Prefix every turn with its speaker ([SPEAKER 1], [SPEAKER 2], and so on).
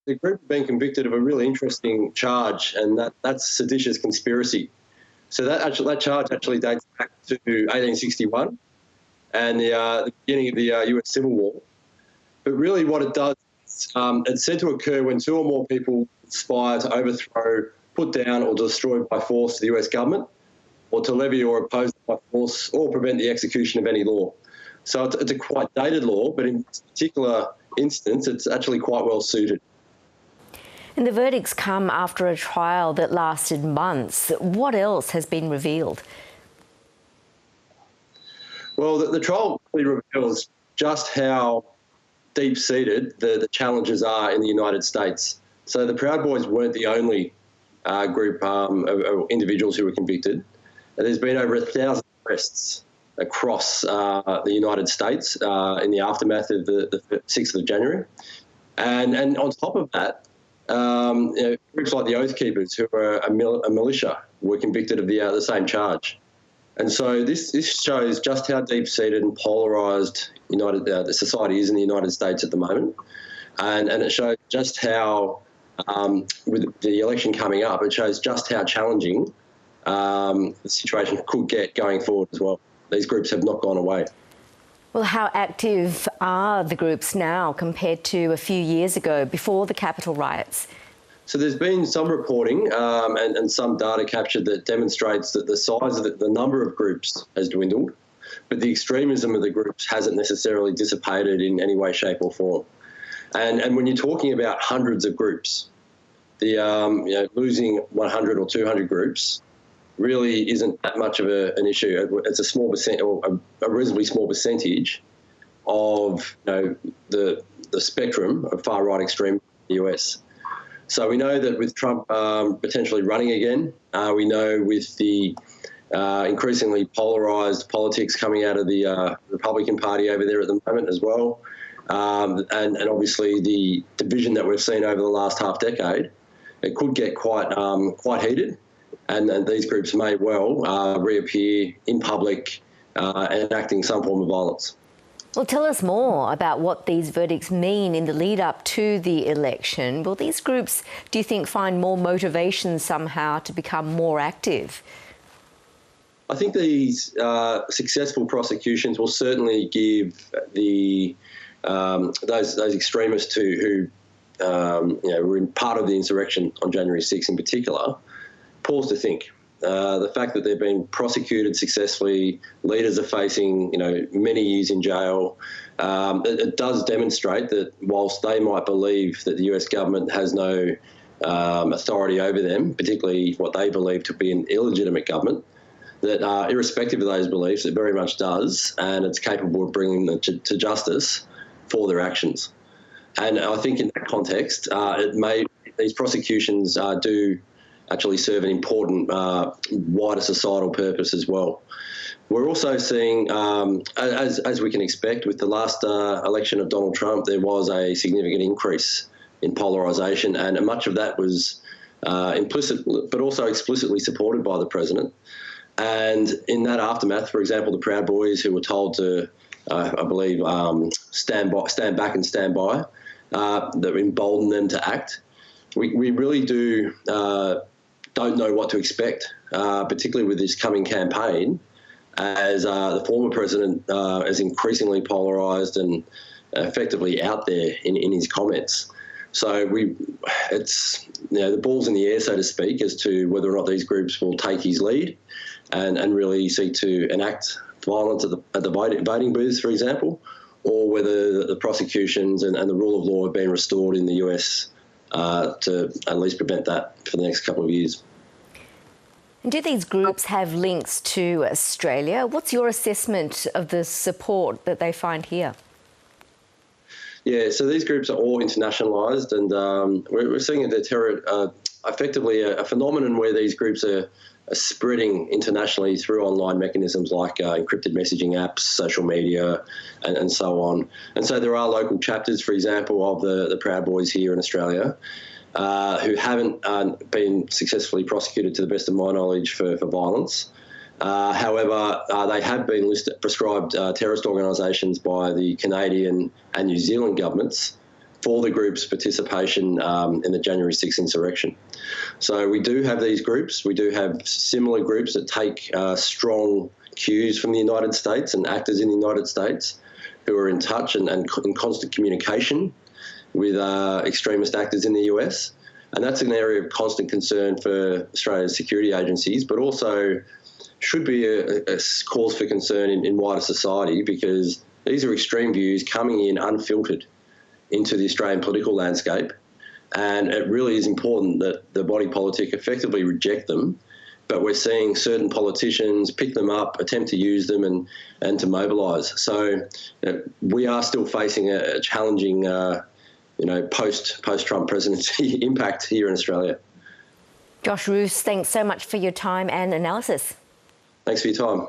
[SPEAKER 1] the group have been convicted of a really interesting charge, and that's seditious conspiracy. So that charge actually dates back to 1861 and the beginning of the US Civil War. But really what it does, it's said to occur when two or more people conspire to overthrow, put down or destroy by force the US government, or to levy or oppose by force or prevent the execution of any law. So it's a quite dated law, but in this particular instance, it's actually quite well suited.
[SPEAKER 2] And the verdicts come after a trial that lasted months. What else has been revealed?
[SPEAKER 1] Well, the trial really reveals just how deep-seated the challenges are in the United States. So the Proud Boys weren't the only group of individuals who were convicted. There's been over 1,000 arrests across the United States in the aftermath of the 6th of January. And on top of that, groups like the Oath Keepers, who are a militia, were convicted of the same charge. And so this shows just how deep-seated and polarised the society is in the United States at the moment. And it shows just how, with the election coming up, it shows just how challenging the situation could get going forward as well. These groups have not gone away.
[SPEAKER 2] Well, how active are the groups now compared to a few years ago, before the Capitol riots?
[SPEAKER 1] So there's been some reporting and some data captured that demonstrates that the size of the number of groups has dwindled, but the extremism of the groups hasn't necessarily dissipated in any way, shape or form. And when you're talking about hundreds of groups, losing 100 or 200 groups really isn't that much of an issue. It's a small percent, or a reasonably small percentage of the spectrum of far right extreme in the US. So we know that with Trump potentially running again, we know with the increasingly polarised politics coming out of the Republican Party over there at the moment as well, and obviously the division that we've seen over the last half decade, it could get quite heated. And these groups may well reappear in public enacting some form of violence.
[SPEAKER 2] Well, tell us more about what these verdicts mean in the lead up to the election. Will these groups, do you think, find more motivation somehow to become more active?
[SPEAKER 1] I think these successful prosecutions will certainly give those extremists who were part of the insurrection on January 6th in particular, pause to think. The fact that they've been prosecuted successfully, leaders are facing, many years in jail. It does demonstrate that whilst they might believe that the US government has no authority over them, particularly what they believe to be an illegitimate government, that irrespective of those beliefs, it very much does, and it's capable of bringing them to justice for their actions. And I think in that context, these prosecutions do actually serve an important wider societal purpose as well. We're also seeing, as we can expect, with the last election of Donald Trump, there was a significant increase in polarisation, and much of that was implicit but also explicitly supported by the president. And in that aftermath, for example, the Proud Boys, who were told to, I believe, stand back and stand by, that emboldened them to act. We really don't know what to expect, particularly with this coming campaign, as the former president is increasingly polarised and effectively out there in his comments. So it's the ball's in the air, so to speak, as to whether or not these groups will take his lead and really seek to enact violence at the voting booths, for example, or whether the prosecutions and the rule of law have been restored in the US to at least prevent that for the next couple of years.
[SPEAKER 2] And do these groups have links to Australia? What's your assessment of the support that they find here?
[SPEAKER 1] Yeah, so these groups are all internationalised, and we're seeing effectively a phenomenon where these groups are spreading internationally through online mechanisms like encrypted messaging apps, social media, and so on. And so there are local chapters, for example, of the Proud Boys here in Australia who haven't been successfully prosecuted, to the best of my knowledge, for violence. However, they have been prescribed terrorist organisations by the Canadian and New Zealand governments for the group's participation in the January 6th insurrection. So we do have these groups. We do have similar groups that take strong cues from the United States and actors in the United States who are in touch and in constant communication with extremist actors in the US. And that's an area of constant concern for Australia's security agencies, but also should be a cause for concern in wider society, because these are extreme views coming in unfiltered into the Australian political landscape. And it really is important that the body politic effectively reject them. But we're seeing certain politicians pick them up, attempt to use them and to mobilise. So we are still facing a challenging, post-Trump presidency impact here in Australia.
[SPEAKER 2] Josh Roos, thanks so much for your time and analysis.
[SPEAKER 1] Thanks for your time.